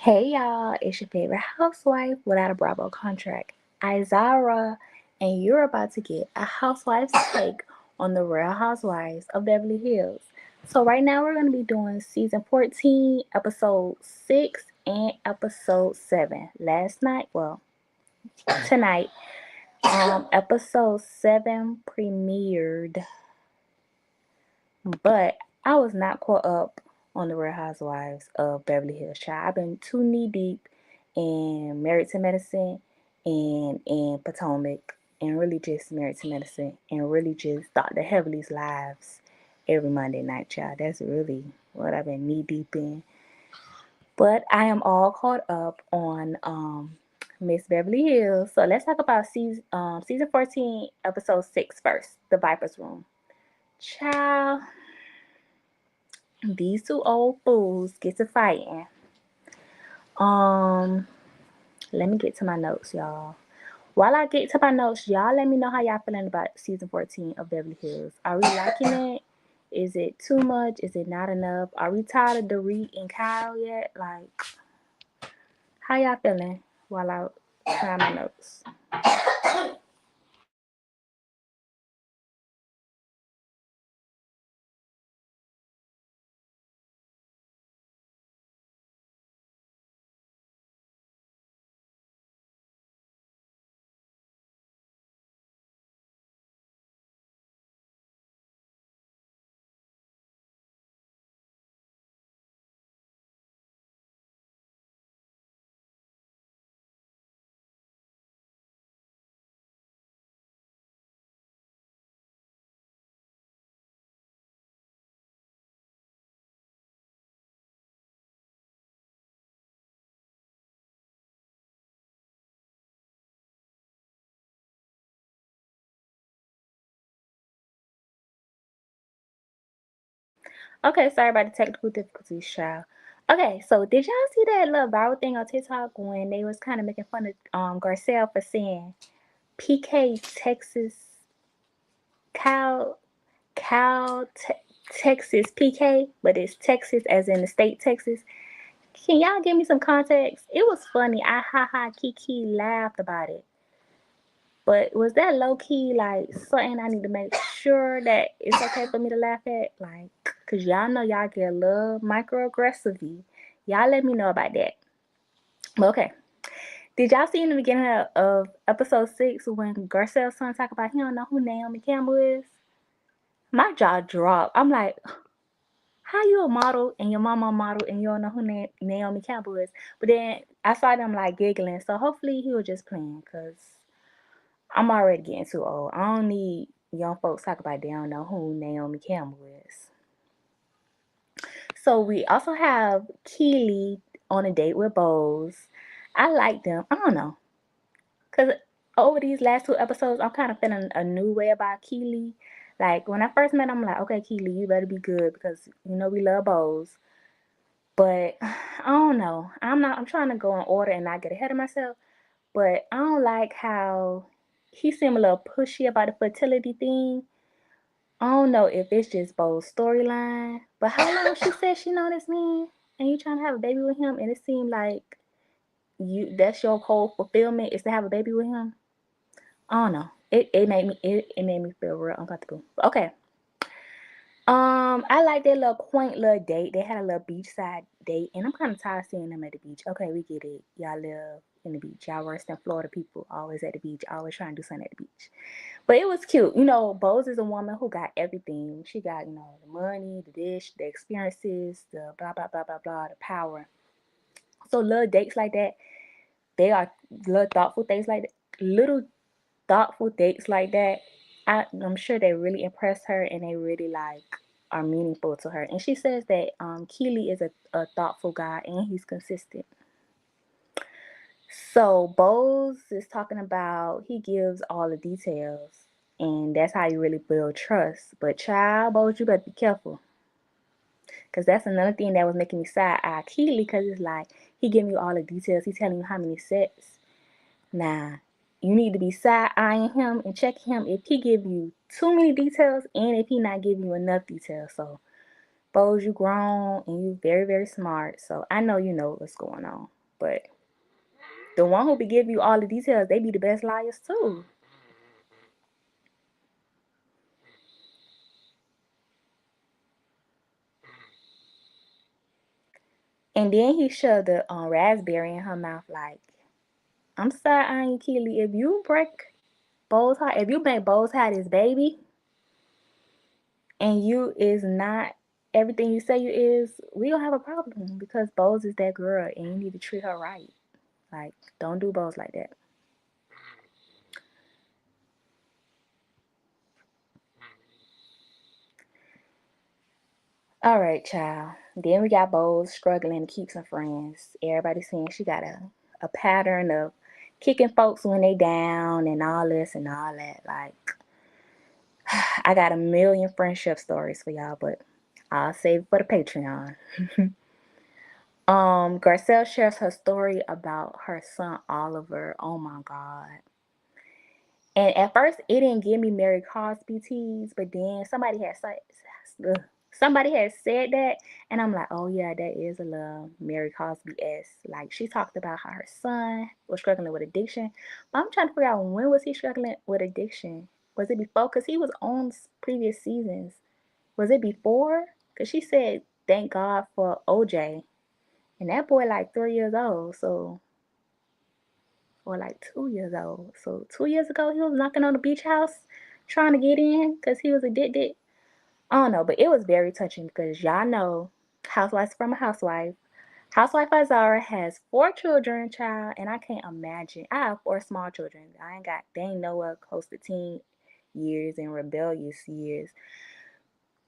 Hey y'all, it's your favorite housewife without a Bravo contract, Izara, and you're about to get a housewife's take on the Real Housewives of Beverly Hills. So right now we're going to be doing season 14, episode 6 and episode 7. Last night, well, tonight, episode 7 premiered, but I was not caught up on the Real Housewives of Beverly Hills. Child, I've been too knee deep in Married to Medicine and in Potomac, and really just Married to Medicine, and really just Dr. Heavenly's lives every Monday night, child. That's really what I've been knee deep in. But I am all caught up on Miss Beverly Hills. So let's talk about season 14, episode 6 first, The Viper's Room. Child, these two old fools get to fighting. Um, Let me get to my notes, y'all. While I get to my notes, y'all let me know how y'all feeling about season 14 of Beverly Hills. Are we liking it? Is it too much? Is it not enough? Are we tired of Dorit and Kyle yet? Like, how y'all feeling while I find my notes? Okay, sorry about the technical difficulties, child. Okay, so did y'all see that little viral thing on TikTok when they was kind of making fun of Garcelle for saying PK Texas cow cow Texas PK, but it's Texas as in the state Texas. Can y'all give me some context? It was funny. I ha ha kiki laughed about it. But was that low key like something I need to make sure that it's okay for me to laugh at? Like, cause y'all know y'all get a little microaggressive. Y'all let me know about that. But okay. Did y'all see in the beginning of episode 6 when Garcelle's son talk about he don't know who Naomi Campbell is? My jaw dropped. I'm like, how you a model and your mama a model and you don't know who Naomi Campbell is? But then I saw them like giggling. So hopefully he was just playing because I'm already getting too old. I don't need young folks talk about they don't know who Naomi Campbell is. So we also have Keely on a date with Bose. I like them. I don't know. Because over these last 2 episodes, I'm kind of feeling a new way about Keely. Like, when I first met him, I'm like, okay, Keely, you better be good because, we love Bose. But I don't know. I'm trying to go in order and not get ahead of myself. But I don't like how he seemed a little pushy about the fertility thing. I don't know if it's just Bo's storyline. But how long she said she know this man and you trying to have a baby with him and it seemed like that's your whole fulfillment is to have a baby with him. I don't know. It made me feel real uncomfortable. But okay. I like their little quaint little date. They had a little beachside date, and I'm kind of tired of seeing them at the beach. Okay, we get it. Y'all live in the beach. Y'all worse than Florida people. Always at the beach. Always trying to do something at the beach. But it was cute. Bose is a woman who got everything. She got, the money, the dish, the experiences, the blah blah blah blah blah, the power. So little dates like that, they are little thoughtful things like that. Little thoughtful dates like that, I'm sure they really impress her and they really like are meaningful to her. And she says that Keely is a thoughtful guy and he's consistent. So Bose is talking about he gives all the details and that's how you really build trust. But child, Bose, you better be careful. Cause that's another thing that was making me side eye Keely, cause it's like he giving you all the details. He's telling you how many sets. Nah, you need to be side eyeing him and checking him if he give you too many details and if he not giving you enough details. So, Bose, you grown and you very, very smart. So I know you know what's going on. But the one who be giving you all the details, they be the best liars too. And then he shoved the raspberry in her mouth like, I'm sorry, Aunt Keely, if you break Bo's heart, if you make Bo's heart his baby, and you is not everything you say you is, we don't have a problem because Bo's is that girl and you need to treat her right. Like, don't do Bo's like that. All right, child. Then we got Bo's struggling to keep some friends. Everybody saying she got a pattern of kicking folks when they down and all this and all that. Like, I got a million friendship stories for y'all, but I'll save it for the Patreon. Garcelle shares her story about her son Oliver. Oh my God. And at first, it didn't give me Mary Cosby tease, but then somebody had said that, and I'm like, oh yeah, that is a little Mary Cosby-esque. Like she talked about how her son was struggling with addiction, but I'm trying to figure out when was he struggling with addiction? Was it before? Cause he was on previous seasons. Was it before? Cause she said, "Thank God for OJ," and that boy like 3 years old, so or like 2 years old. So 2 years ago, he was knocking on the beach house trying to get in because he was addicted. I don't know, but it was very touching because y'all know Housewives from a Housewife. Housewife Azara has 4 children, child, and I can't imagine. I have 4 small children. They ain't nowhere close to teen years and rebellious years.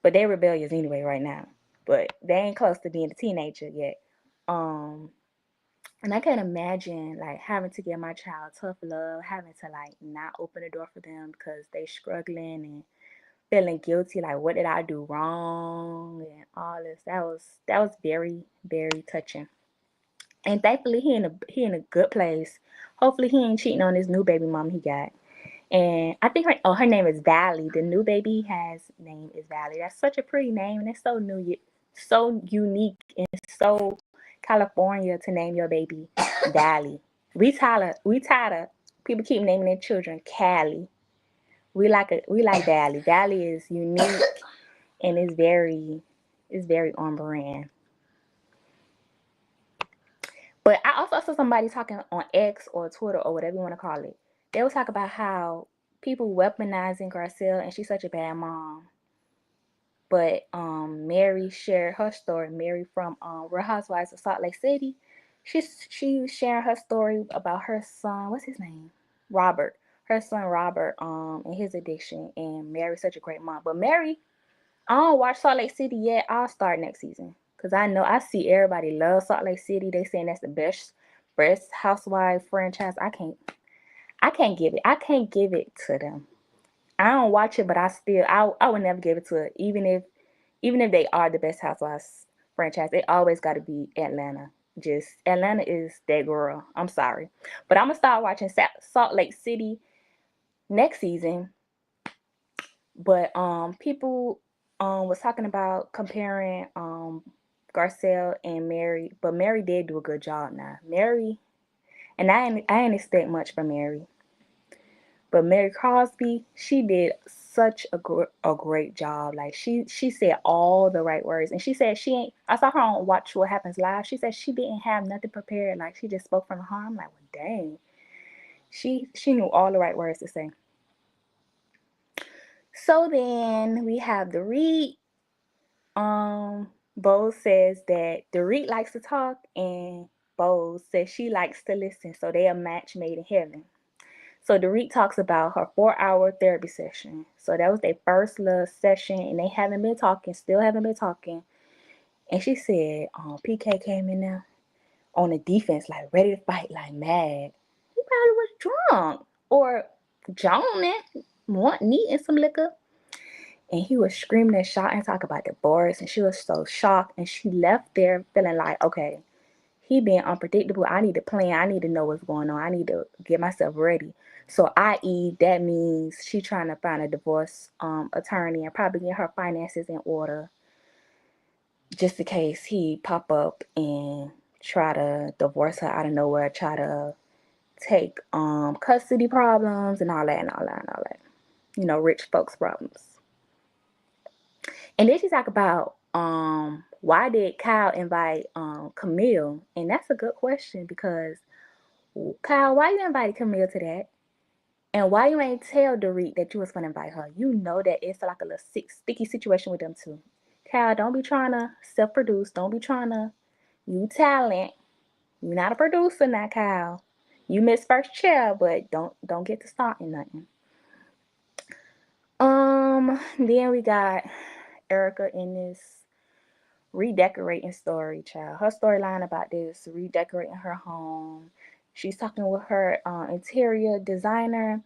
But they rebellious anyway right now. But they ain't close to being a teenager yet. Um, and I can't imagine like having to give my child tough love, having to like not open the door for them because they struggling and feeling guilty, like what did I do wrong and all this. That was very, very touching. And thankfully he in a good place. Hopefully he ain't cheating on this new baby mom he got. And I think her name is Valley. The new baby has name is Valley. That's such a pretty name and it's so new, so unique and so California to name your baby Valley. We tired of people keep naming their children Cali. We like Valley. Valley is unique and it's very on brand. But I also saw somebody talking on X or Twitter or whatever you want to call it. They was talking about how people weaponizing Garcelle and she's such a bad mom. But Mary shared her story. Mary from Real Housewives of Salt Lake City. She sharing her story about her son. What's his name? Robert. Her son Robert. And his addiction. And Mary's such a great mom. But Mary, I don't watch Salt Lake City yet. I'll start next season. Cause I know I see everybody love Salt Lake City. They saying that's the best housewife franchise. I can't give it to them. I don't watch it, but I would never give it to it. Even if they are the best housewives franchise, it always got to be Atlanta. Just Atlanta is that girl. I'm sorry, but I'm gonna start watching Salt Lake City next season. But people was talking about comparing Garcelle and Mary, but Mary did do a good job now. Mary and I ain't expect much from Mary, but Mary Crosby, she did such a great job. Like she said all the right words, and she said she ain't. I saw her on Watch What Happens Live. She said she didn't have nothing prepared. Like she just spoke from the heart. I'm like, well, dang. She knew all the right words to say. So then we have the read. Bo says that Dorit likes to talk, and Bo says she likes to listen. So they a match made in heaven. So Dorit talks about her 4-hour therapy session. So that was their first little session, and they haven't been talking, still haven't been talking. And she said, PK came in there on the defense, like ready to fight, like mad. He probably was drunk or joning, needing some liquor. And he was screaming and shouting, talking about divorce, and she was so shocked. And she left there feeling like, okay, he being unpredictable. I need to plan. I need to know what's going on. I need to get myself ready. So, i.e., that means she trying to find a divorce attorney and probably get her finances in order, just in case he pop up and try to divorce her out of nowhere, try to take custody problems and all that and all that and all that. You know, rich folks problems. And then she talk about why did Kyle invite Camille? And that's a good question because Kyle, why you invited Camille to that? And why you ain't tell Dorit that you was gonna invite her? You know that it's like a little sticky situation with them two. Kyle, don't be trying to self-produce. Don't be trying to you talent. You're not a producer now, Kyle. You missed first chair, but don't get to starting nothing. Then we got Erica in this redecorating story, child. Her storyline about this redecorating her home. She's talking with her interior designer,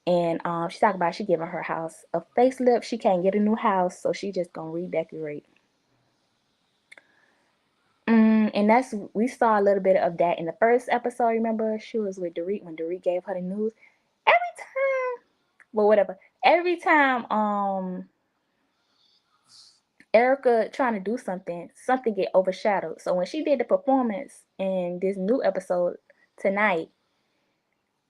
and she's talking about she giving her house a facelift. She can't get a new house, so she just gonna redecorate. And that's we saw a little bit of that in the first episode. Remember, she was with Dorit when Dorit gave her the news. Every time, well, whatever. Every time, Erica trying to do something, something get overshadowed. So when she did the performance in this new episode tonight,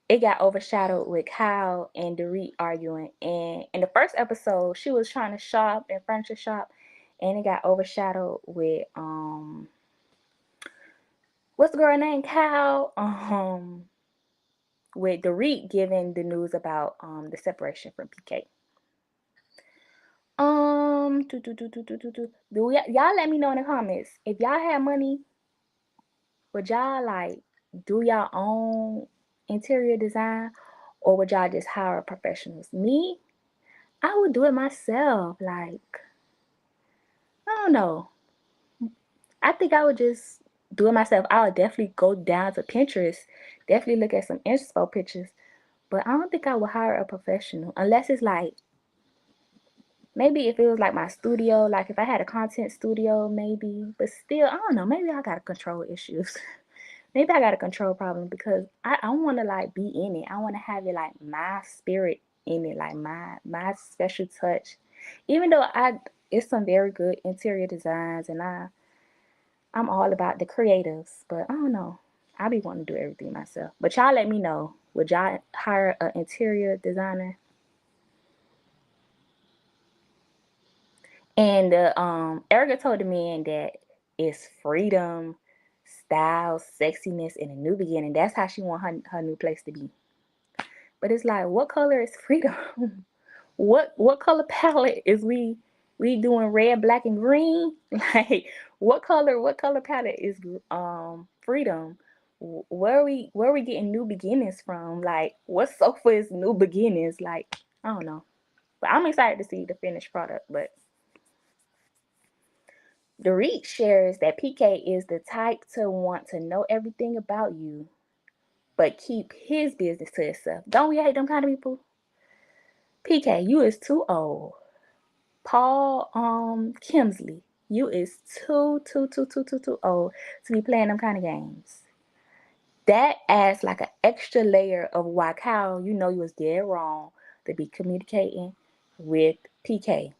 it got overshadowed with Kyle and Dorit arguing. And in the first episode, she was trying to shop and furniture shop, and it got overshadowed with what's the girl name? Kyle. With Dorit giving the news about the separation from PK. Y'all let me know in the comments if y'all had money. Would y'all like do y'all own interior design, or would y'all just hire professionals? Me, I would do it myself. Like, I don't know. I think I would just do it myself. I would definitely go down to Pinterest, definitely look at some inspo pictures, but I don't think I would hire a professional unless it's like maybe if it was like my studio, like if I had a content studio, maybe. But still, I don't know. Maybe I got control issues. Maybe I got a control problem because I want to like be in it. I want to have it like my spirit in it, like my special touch. Even though it's some very good interior designs, and I'm all about the creatives, but I don't know. I be wanting to do everything myself. But y'all let me know. Would y'all hire an interior designer? And Erica told the man that it's freedom, style, sexiness, and a new beginning. That's how she want her new place to be. But it's like, what color is freedom? what color palette is we doing red, black, and green? Like what color palette is freedom? Where we getting new beginnings from? Like what sofa is new beginnings? Like I don't know. But I'm excited to see the finished product. But Dorit shares that PK is the type to want to know everything about you, but keep his business to himself. Don't we hate them kind of people? PK, you is too old. Paul Kimsley, you is too old to be playing them kind of games. That adds like an extra layer of why Kyle, you know you was dead wrong to be communicating with PK.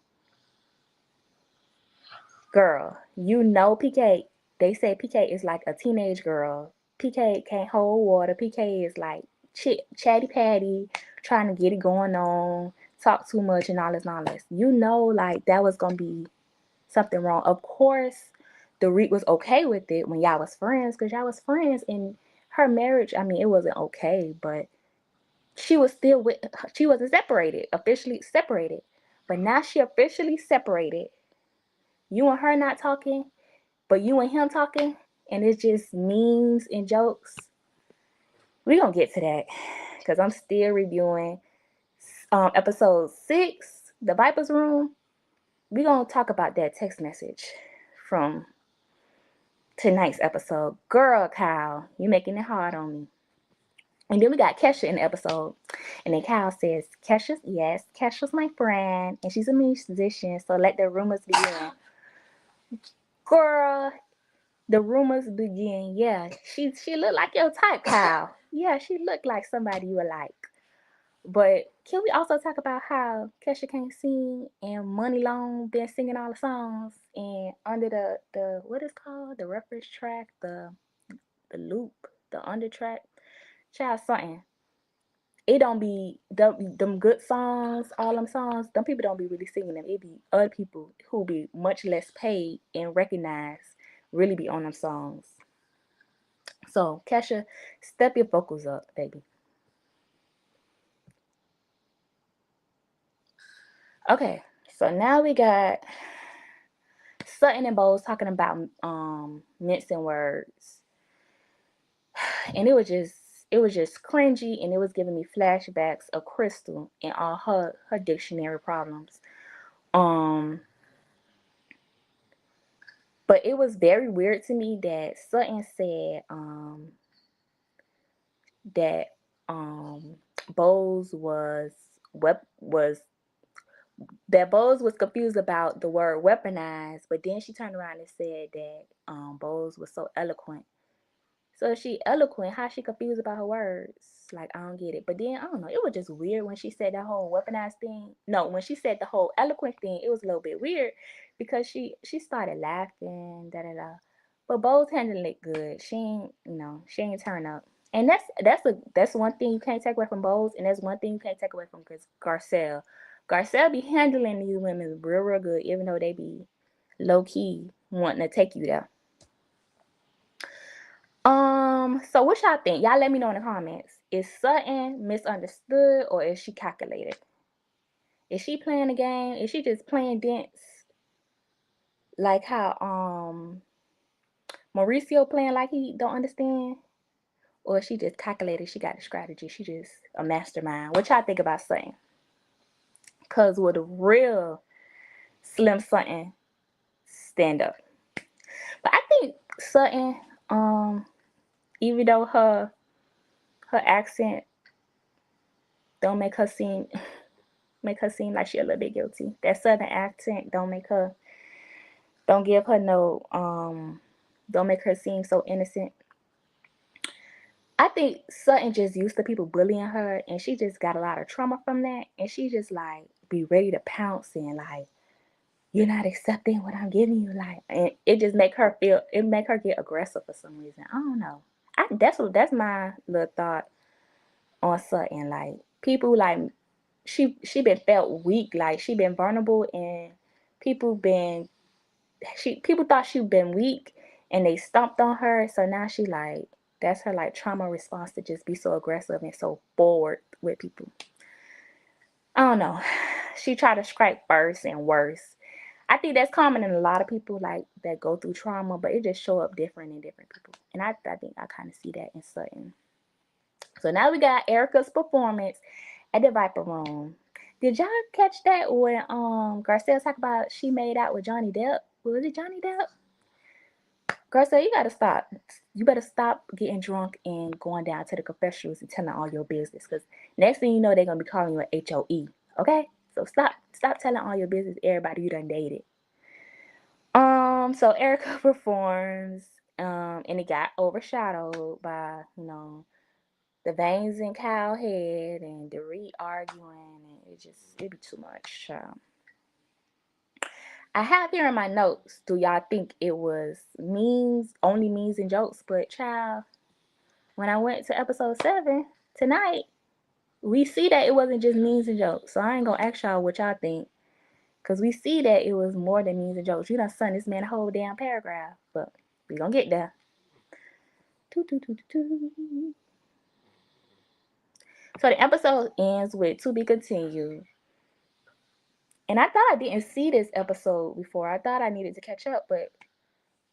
Girl, you know PK, they say PK is like a teenage girl. PK can't hold water. PK is like chatty patty, trying to get it going on, talk too much and all this and all this. You know, like that was gonna be something wrong. Of course, Dorit was okay with it when y'all was friends, because y'all was friends. And her marriage, I mean, it wasn't okay, but she was still with, she wasn't separated, officially separated. But now she officially separated. You and her not talking, but you and him talking, and it's just memes and jokes. We gonna get to that because I'm still reviewing episode 6, the Viper's Room. We gonna talk about that text message from tonight's episode. Girl, Kyle, you making it hard on me. And then we got Kesha in the episode. And then Kyle says, Kesha's my friend, and she's a musician, so let the rumors begin. Girl, the rumors begin. Yeah, she looked like your type, Kyle. Yeah, she looked like somebody you would like. But can we also talk about how Kesha can't sing and Money Long been singing all the songs and under the what is called the reference track, the loop, the under track, child something. It don't be them good songs, all them songs. Them people don't be really singing them. It be other people who be much less paid and recognized really be on them songs. So Kesha, step your vocals up, baby. Okay, so now we got Sutton and Bowles talking about mincing words, and it was just cringy, and it was giving me flashbacks of Crystal and all her dictionary problems. Um, but it was very weird to me that Sutton said that um Bowles was that Bowles was confused about the word weaponized, but then she turned around and said that Bowles was so eloquent. So if she eloquent, how she confused about her words? Like I don't get it. But then I don't know. It was just weird when she said that whole weaponized thing. No, when she said the whole eloquent thing, it was a little bit weird because she started laughing, da da da. But Bowles handled it good. She ain't turn up. And that's one thing you can't take away from Bowles, and that's one thing you can't take away from Garcelle. Garcelle be handling these women real good, even though they be low key wanting to take you there. So what y'all think? Y'all let me know in the comments. Is Sutton misunderstood or is she calculated? Is she playing the game? Is she just playing dance like how Mauricio playing like he don't understand? Or is she just calculated? She got a strategy. She just a mastermind. What y'all think about Sutton? Cause with a real Slim Sutton stand up. But I think Sutton, even though her accent don't make her seem like she a little bit guilty. That southern accent don't give her no don't make her seem so innocent. I think Sutton just used to people bullying her and she just got a lot of trauma from that and she just like be ready to pounce and like you're not accepting what I'm giving you, like, and it just make her get aggressive for some reason. I don't know. That's my little thought on Sutton. Like people like she been felt weak, like she been vulnerable, and people been people thought she been weak, and they stomped on her. So now she like that's her like trauma response to just be so aggressive and so forward with people. I don't know. She tried to strike first and worse. I think that's common in a lot of people like that go through trauma, but it just show up different in different people. And I think I kind of see that in Sutton. So now we got Erica's performance at the Viper Room. Did y'all catch that when Garcelle talked about she made out with Johnny Depp? Was it Johnny Depp? Garcelle, you gotta stop. You better stop getting drunk and going down to the confessionals and telling all your business. Cause next thing you know, they're gonna be calling you an HOE. Okay? So stop telling all your business to everybody you done dated. So Erica performs, and it got overshadowed by, the veins in Kyle head and the re-arguing, and it be too much. I have here in my notes, do y'all think it was only memes and jokes? But child, when I went to episode 7 tonight, we see that it wasn't just memes and jokes. So I ain't gonna ask y'all what y'all think. Cause we see that it was more than memes and jokes. You done sung this man a whole damn paragraph. But we gonna get there. So the episode ends with to be continued. And I thought I didn't see this episode before. I thought I needed to catch up, but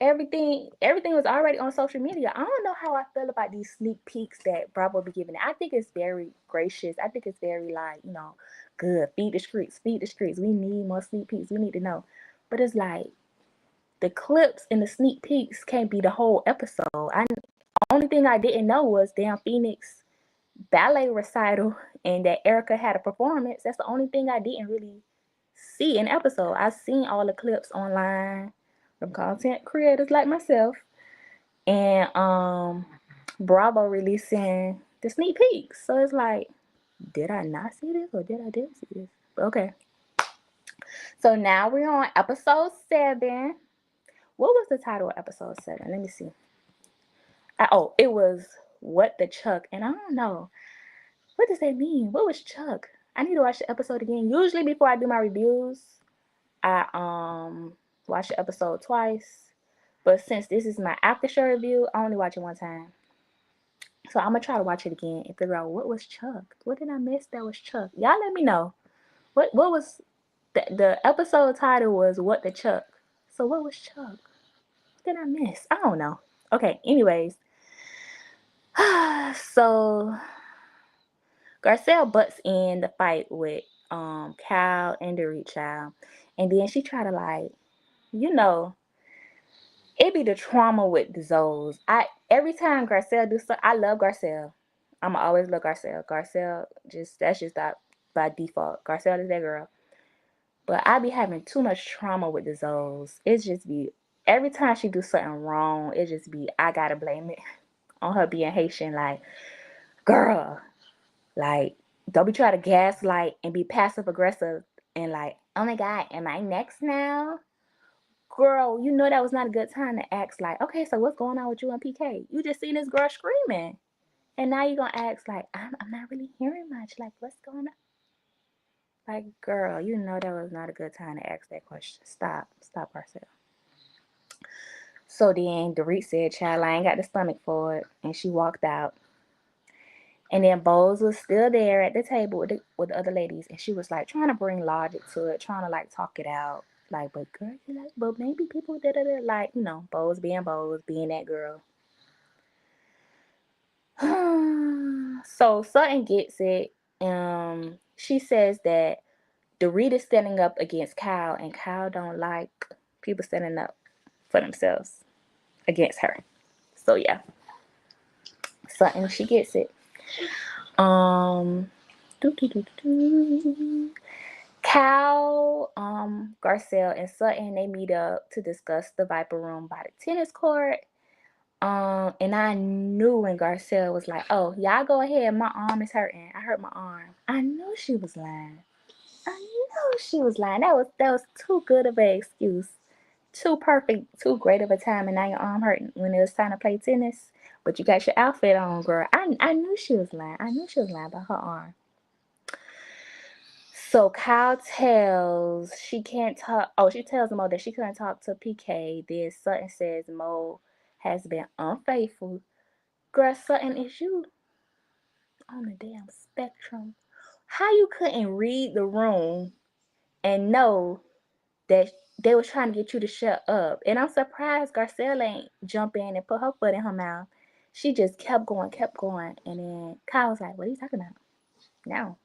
everything was already on social media. I don't know how I feel about these sneak peeks that Bravo be giving. I think it's very gracious. I think it's very like, good. Feed the streets, feed the streets. We need more sneak peeks. We need to know. But it's like the clips and the sneak peeks can't be the whole episode. Only thing I didn't know was damn Phoenix ballet recital and that Erica had a performance. That's the only thing I didn't really see in episode. I've seen all the clips online from content creators like myself, and Bravo releasing the sneak peeks. So it's like, Did I not see this or did I did see this? Okay. So now we're on episode 7. What was the title of episode 7? Let me see. Oh, it was What the Chuck. And I don't know. What does that mean? What was Chuck? I need to watch the episode again. Usually before I do my reviews, I watch the episode twice. But since this is my after show review, I only watch it one time. So I'm gonna try to watch it again and figure out what was Chuck. What did I miss that was Chuck? Y'all let me know. What was the episode title was What the Chuck. So what was Chuck? What did I miss? I don't know. Okay, anyways. So Garcelle butts in the fight with Cal and the Reach Child. And then she try to like, you know, it be the trauma with the Zoes. Every time Garcelle do something, I love Garcelle. I'ma always love Garcelle. Garcelle that's just that by default. Garcelle is that girl. But I be having too much trauma with the Zoes. It's just be every time she do something wrong, it just be I gotta blame it on her being Haitian. Like, girl, like don't be trying to gaslight and be passive aggressive and like, oh my God, am I next now? Girl, you know that was not a good time to ask like, okay, so what's going on with you and PK? You just seen this girl screaming. And now you're gonna ask like, I'm not really hearing much. Like, what's going on? Like, girl, you know that was not a good time to ask that question. Stop herself. So then Dorit said, child, I ain't got the stomach for it. And she walked out. And then Bose was still there at the table with the other ladies. And she was like trying to bring logic to it, trying to like talk it out. Like, but girl, you like, but maybe people did it. Like, you know, Bose, being that girl. So Sutton gets it. She says that Dorit is standing up against Kyle, and Kyle don't like people standing up for themselves against her. So yeah, Sutton, she gets it. Cal, Garcelle, and Sutton, they meet up to discuss the Viper Room by the tennis court. And I knew when Garcelle was like, "Oh, y'all go ahead. My arm is hurting. I hurt my arm." I knew she was lying. I knew she was lying. That was too good of an excuse. Too perfect, too great of a time, and now your arm hurting when it was time to play tennis. But you got your outfit on, girl. I knew she was lying. I knew she was lying about her arm. So Kyle tells she can't talk. Oh, she tells Mo that she couldn't talk to PK. Then Sutton says Mo has been unfaithful. Girl, Sutton, is you on the damn spectrum? How you couldn't read the room and know that they was trying to get you to shut up? And I'm surprised Garcelle ain't jump in and put her foot in her mouth. She just kept going. And then Kyle was like, what are you talking about? No.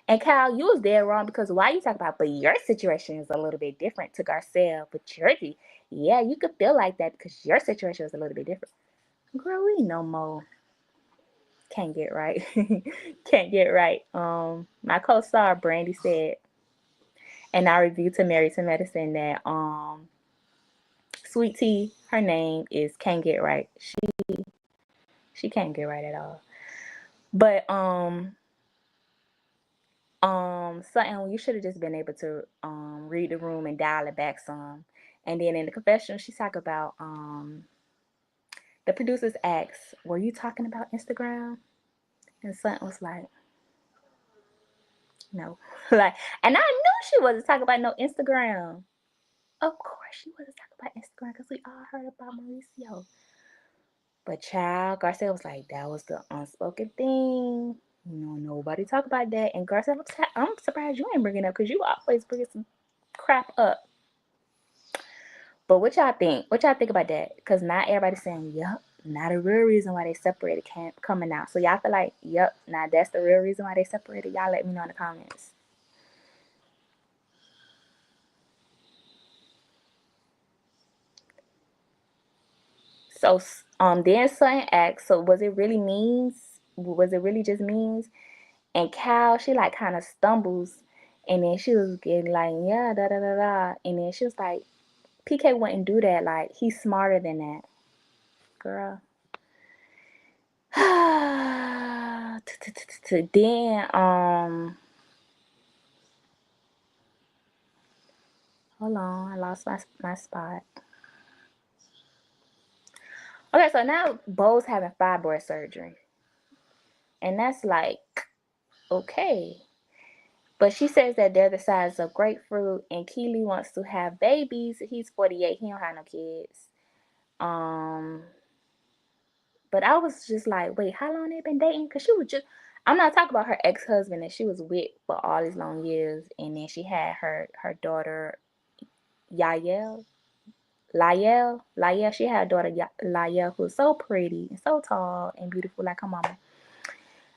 And Kyle, you was dead wrong because why you talking about, but your situation is a little bit different to Garcelle. But Georgie, yeah, you could feel like that because your situation was a little bit different. Girl, we know Mo can't get right. Can't get right. My co-star Brandy said in our review to Married to Medicine that Sweet Tea, her name is Can't Get Right. She can't get right at all. But Sutton, you should have just been able to read the room and dial it back some. And then in the confessional, she talked about the producers asked, "Were you talking about Instagram?" And Sutton was like, "No." Like, and I knew she wasn't talking about no Instagram. Of course, she wasn't talking about Instagram because we all heard about Mauricio. But child, Garcelle was like, that was the unspoken thing. You know, nobody talk about that. And Garcelle, I'm surprised you ain't bringing it up because you always bring some crap up. But what y'all think? What y'all think about that? Because not everybody's saying, yep, not a real reason why they separated coming out. So y'all feel like, yep, now that's the real reason why they separated. Y'all let me know in the comments. So then Sutton asked, so was it really means? Was it really just means? And Cal, she like kind of stumbles, and then she was getting like, yeah, da da da da. And then she was like, PK wouldn't do that. Like, he's smarter than that. Girl. Then hold on, I lost my spot. Okay, so now Bo's having fibroid surgery, and that's like okay. But she says that they're the size of grapefruit, and Keely wants to have babies. He's 48. He don't have no kids. Um, but I was just like, wait, how long they been dating? Cause she was just. I'm not talking about her ex-husband that she was with for all these long years, and then she had her daughter Yael. Lael. She had a daughter Lael who was so pretty and so tall and beautiful like her mama.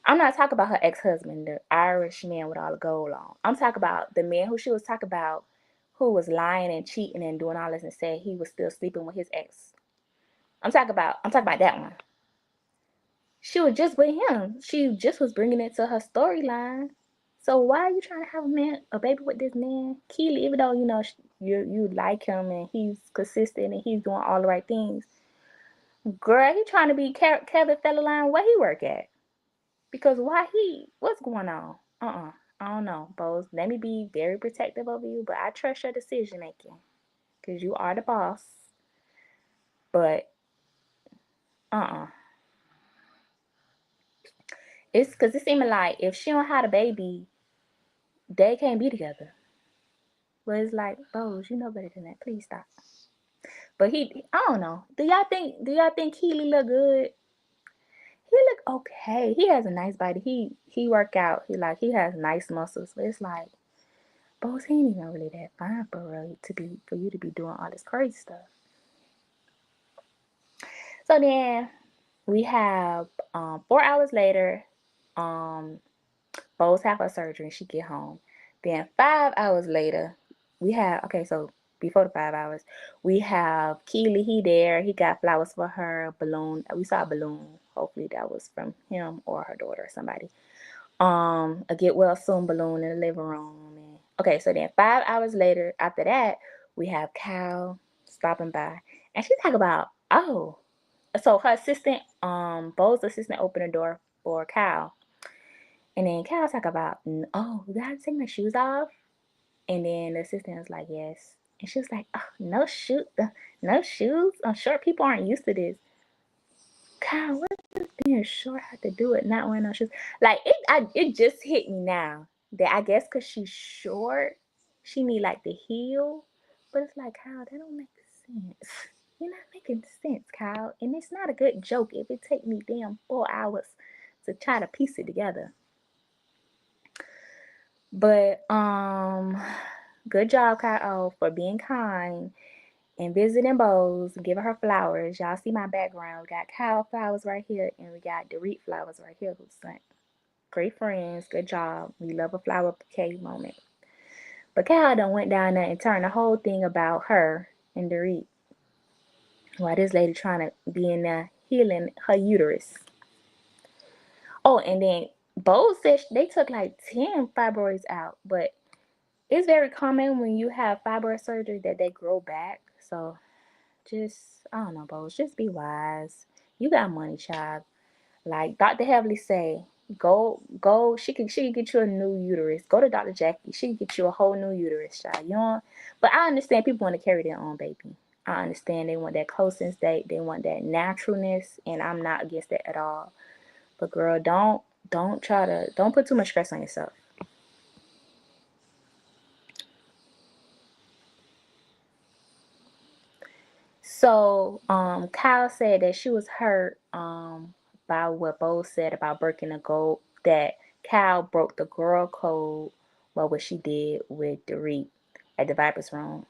I'm not talking about her ex-husband, the Irish man with all the gold on. I'm talking about the man who she was talking about, who was lying and cheating and doing all this and said he was still sleeping with his ex. I'm talking about that one. She was just with him. She just was bringing it to her storyline. So why are you trying to have a baby with this man, Keely? Even though you like him and he's consistent and he's doing all the right things, girl, he trying to be Kevin Federline. Where he work at? Because what's going on? I don't know, Bose. Let me be very protective of you, but I trust your decision making because you are the boss. But uh, it's because it seeming like if she don't have a baby, they can't be together. But it's like, Bose, you know better than that. Please stop. But I don't know. Do y'all think Keely look good? He look okay. He has a nice body. He work out. He has nice muscles. But it's like, Bose, he ain't even really that fine for you to be doing all this crazy stuff. So then we have 4 hours later, um, Bose have her surgery and she get home. Then 5 hours later, we have so before the 5 hours, we have Keely. He there. He got flowers for her. Balloon. We saw a balloon. Hopefully that was from him or her daughter or somebody. A get well soon balloon in the living room. And, so then 5 hours later, after that, we have Cal stopping by, and she talk about so her assistant, Bo's assistant, opened the door for Cal, and then Cal talk about, we gotta take my shoes off, and then the assistant was like, yes, and she was like, oh, no shoes. Short people aren't used to this. Cal, what does being short have to do with not wearing no shoes? Like it just hit me now that I guess because she's short, she need like the heel, but it's like, Kyle, that don't make sense. You're not making sense, Kyle, and it's not a good joke if it take me damn 4 hours to try to piece it together. But good job, Kyle, for being kind and visiting Bose, giving her flowers. Y'all see my background. We got Kyle flowers right here, and we got Dorit flowers right here. Who's sent. Great friends. Good job. We love a flower bouquet moment. But Kyle done went down there and turned the whole thing about her and Dorit. While this lady trying to be in there healing her uterus. Oh, and then Bose said they took like 10 fibroids out, but it's very common when you have fibroid surgery that they grow back. So just, I don't know, Bose, just be wise. You got money, child. Like Dr. Heavily say, go. She can get you a new uterus. Go to Dr. Jackie. She can get you a whole new uterus, child. You know. But I understand people want to carry their own baby. I understand they want that closeness, they want that naturalness, and I'm not against that at all. But girl, don't put too much stress on yourself. So, Kyle said that she was hurt by what Bo said about breaking the goal, that Kyle broke the girl code, well, what she did with Dorit at the Vipers room.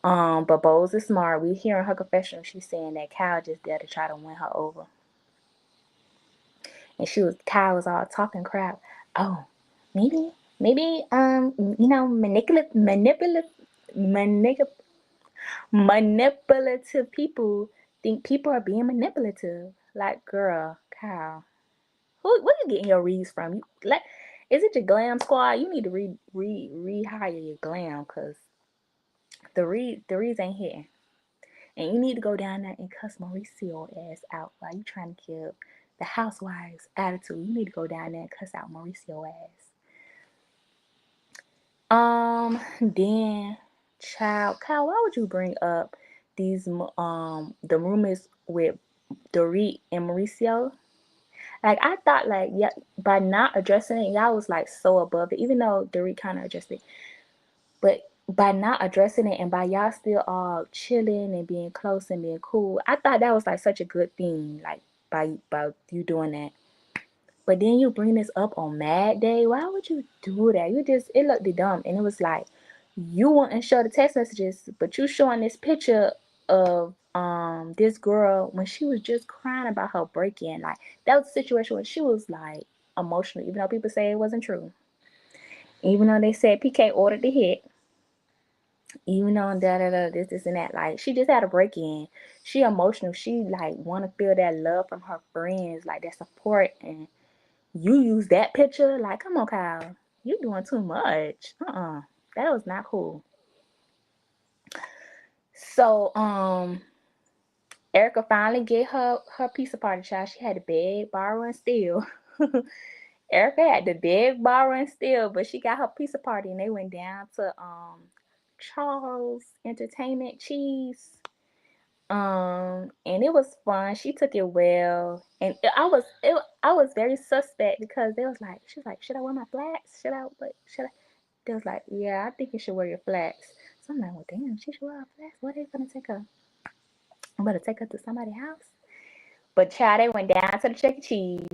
But Bo's is smart. We hear in her confession she's saying that Kyle just there to try to win her over. And Kyle was all talking crap. Oh, maybe manipulative people think people are being manipulative. Like, girl, Kyle, where you getting your reads from? Is it your glam squad? You need to rehire your glam because the reads ain't hitting, and you need to go down there and cuss Mauricio ass out while you trying to give the Housewives attitude. You need to go down there and cuss out Mauricio ass. Then, child, Kyle, why would you bring up these the rumors with Dorit and Mauricio? Like, I thought, like, yeah, by not addressing it, y'all was like so above it, even though Dorit kind of addressed it. But by not addressing it and by y'all still all chilling and being close and being cool, I thought that was like such a good thing, like by you doing that. But then you bring this up on Mad Day. Why would you do that? It looked dumb. And it was like, you wouldn't show the text messages, but you showing this picture of this girl when she was just crying about her break-in. Like, that was a situation where she was like emotional, even though people say it wasn't true. Even though they said PK ordered the hit. Even though this and that. Like, she just had a break-in. She emotional. She like wanna feel that love from her friends, like that support, and you use that picture? Like, come on, Kyle. You doing too much. That was not cool. So, Erica finally get her pizza party, child. She had to beg, borrow, and steal. Erica had to beg, borrow, and steal, but she got her pizza party, and they went down to Charles Entertainment Cheese. And it was fun. She took it well, and I was very suspect because they was like, she was like, should I wear my flats? Should I? They was like, yeah, I think you should wear your flats. So I'm like, well, damn, she should wear her flats. What are they gonna take her? I'm gonna take her to somebody's house. But child, they went down to the Chuck E. Cheese,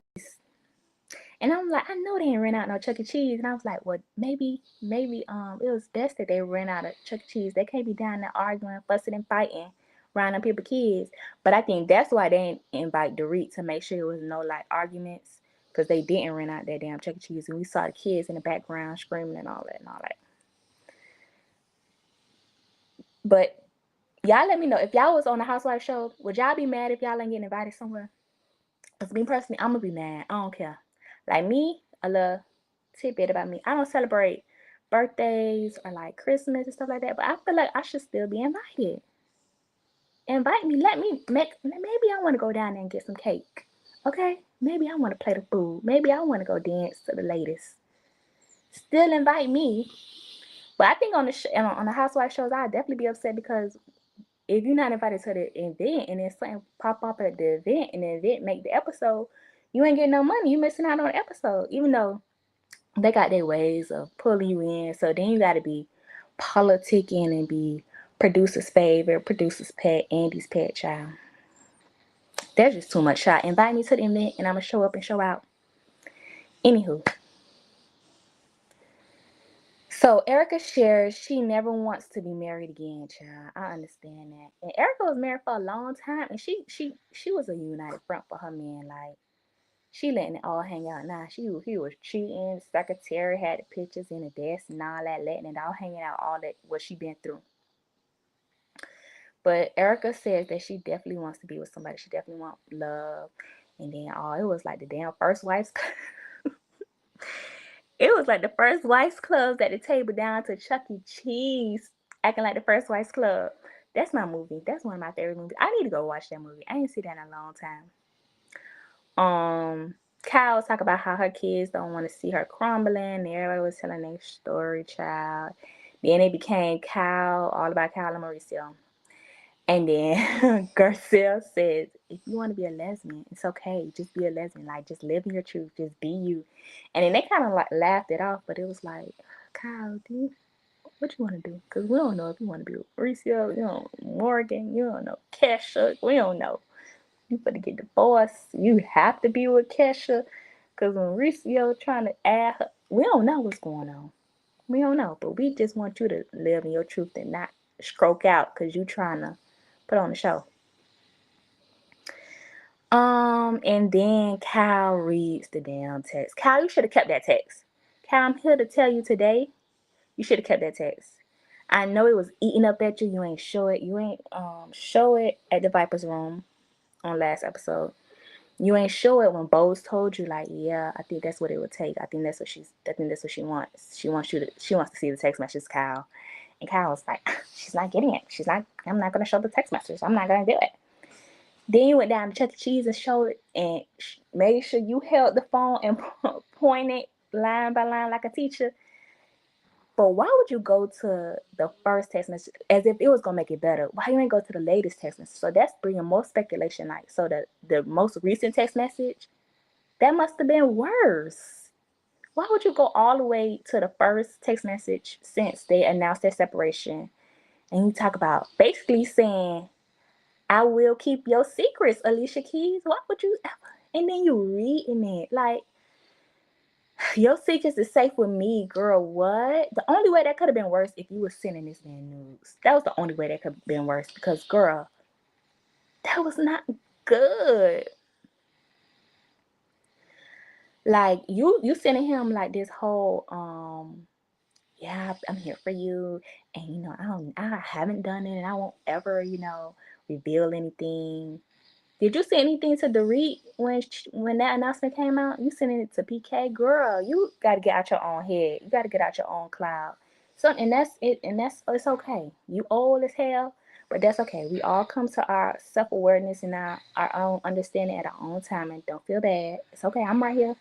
and I'm like, I know they ain't rent out no Chuck E. Cheese, and I was like, well, maybe it was best that they ran out of Chuck E. Cheese. They can't be down there arguing, fussing, and fighting around them people kids. But I think that's why they didn't invite Dorit, to make sure there was no like arguments, because they didn't rent out that damn Chuck E. Cheese, and we saw the kids in the background screaming and all that and all that. But y'all let me know if y'all was on the Housewife show. Would y'all be mad if y'all ain't getting invited somewhere? Cause me personally, I'm gonna be mad. I don't care. Like me, a little tidbit about me. I don't celebrate birthdays or like Christmas and stuff like that. But I feel like I should still be invited. Invite me. Let me make. Maybe I want to go down there and get some cake. Okay. Maybe I want to play the food. Maybe I want to go dance to the latest. Still invite me. But I think on the Housewife shows, I'd definitely be upset because if you're not invited to the event and then something pop up at the event and the event make the episode, you ain't getting no money. You missing out on the episode. Even though they got their ways of pulling you in. So then you gotta be politicking and be producer's favorite, producer's pet, Andy's pet child. There's just too much shot. Invite me to the event and I'ma show up and show out. Anywho. So Erica shares she never wants to be married again, child. I understand that. And Erica was married for a long time, and she was a united front for her man. Like, she letting it all hang out now. He was cheating. The secretary had the pictures in the desk and all that, letting it all hanging out, all that what she been through. But Erica says that she definitely wants to be with somebody. She definitely wants love. And then it was like the damn first wife's. It was like the first wife's clubs at the table down to Chuck E. Cheese, acting like the first wife's club. That's my movie. That's one of my favorite movies. I need to go watch that movie. I ain't seen that in a long time. Kyle talk about how her kids don't want to see her crumbling. Everybody was telling their story, child. Then it became Kyle, all about Kyle and Mauricio. And then Garcelle says, if you want to be a lesbian, it's okay. Just be a lesbian. Like, just live in your truth. Just be you. And then they kind of like laughed it off, but it was like, Kyle, what you want to do? Because we don't know if you want to be with Mauricio, you don't know Morgan, you don't know Kesha. We don't know. You better get divorced. You have to be with Kesha. Because Mauricio trying to add her, we don't know what's going on. We don't know. But we just want you to live in your truth and not stroke out because you trying to put on the show. And then Kyle reads the damn text. Kyle, you should have kept that text. Kyle, I'm here to tell you today, you should have kept that text. I know it was eating up at you. You ain't show it. You ain't show it at the Viper's room on last episode. You ain't show it when Bose told you, like, yeah, I think that's what it would take. I think that's what she wants. She wants to see the text message, Kyle. And Kyle was like, she's not getting it. I'm not gonna show the text message. I'm not gonna do it. Then you went down to Chuck E. Cheese and showed it and made sure you held the phone and pointed line by line like a teacher. But why would you go to the first text message as if it was gonna make it better? Why you ain't go to the latest text message? So that's bringing more speculation. Like, so the most recent text message that must have been worse. Why would you go all the way to the first text message since they announced their separation? And you talk about basically saying, "I will keep your secrets, Alicia Keys." Why would you ever? And then you reading it like, your secrets is safe with me, girl. What? The only way that could have been worse if you was sending this man nudes. That was the only way that could have been worse because, girl, that was not good. Like you sending him like this whole yeah, I'm here for you, and I haven't done it, and I won't ever reveal anything. Did you send anything to Dorit when that announcement came out? You sending it to PK, girl. You got to get out your own head. You got to get out your own cloud. So and that's it, and it's okay. You old as hell, but that's okay. We all come to our self awareness and our own understanding at our own time, and don't feel bad. It's okay. I'm right here.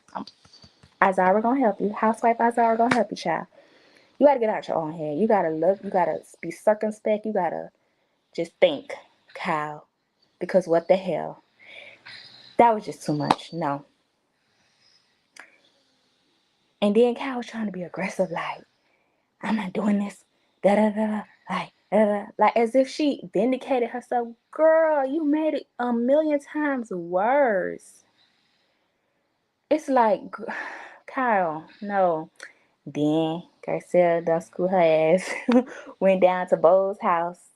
Izara gonna help you. Housewife Izara gonna help you, child. You gotta get out your own head. You gotta look. You gotta be circumspect. You gotta just think, Kyle, because what the hell? That was just too much. No. And then Kyle was trying to be aggressive, like, I'm not doing this. Da da da. Like as if she vindicated herself. Girl, you made it a million times worse. It's like, Kyle, no. Then Garcelle done school her ass, went down to Bo's house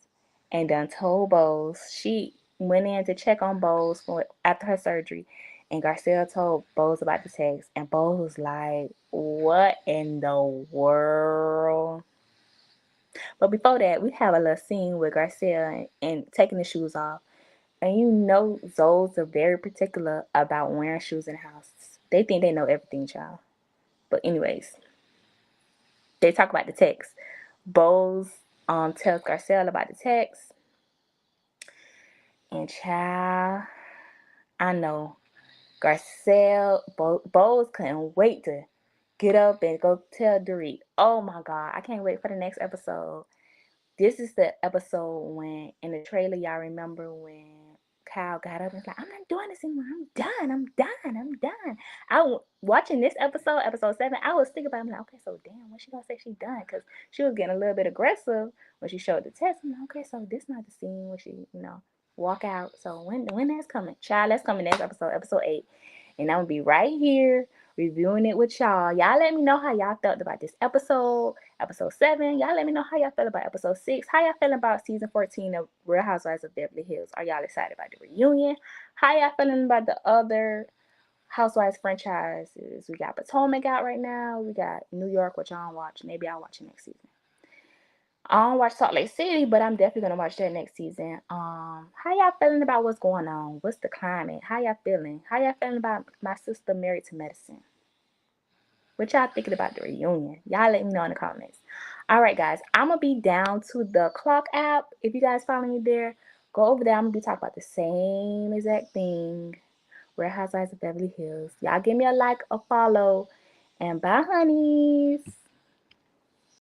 and done told Bose. She went in to check on Bose after her surgery, and Garcelle told Bose about the text, and Bose was like, "What in the world?" But before that, we have a little scene with Garcelle and taking the shoes off, and Zoes are very particular about wearing shoes in the house. They think they know everything, child. But anyways, they talk about the text. Bose tells Garcelle about the text, and child, I know Garcelle Bose couldn't wait to get up and go tell Dorit. Oh my God, I can't wait for the next episode. This is the episode when in the trailer y'all remember when Kyle got up and was like, "I'm not doing this anymore. I'm done. I'm done. I'm done." Watching this episode 7. I was thinking about it. I'm like, okay, so damn, when she gonna say she done? Because she was getting a little bit aggressive when she showed the test. I'm like, okay, so this not the scene where she walk out. So when that's coming, child, that's coming next episode 8, and I'm gonna be right here reviewing it with y'all. Y'all let me know how y'all felt about this episode 7. Y'all let me know how y'all feel about episode 6. How y'all feeling about season 14 of Real Housewives of Beverly Hills? Are y'all excited about the reunion? How y'all feeling about the other Housewives franchises? We got Potomac out right now. We got New York, which I don't watch. Maybe I'll watch it next season. I don't watch Salt Lake City, but I'm definitely gonna watch that next season. How y'all feeling about what's going on? What's the climate? How y'all feeling? How y'all feeling about my sister Married to Medicine? What y'all thinking about the reunion? Y'all let me know in the comments. All right, guys, I'm gonna be down to the clock app. If you guys follow me there, go over there. I'm gonna be talking about the same exact thing. Real Housewives of Beverly Hills. Y'all give me a like, a follow, and bye, honeys.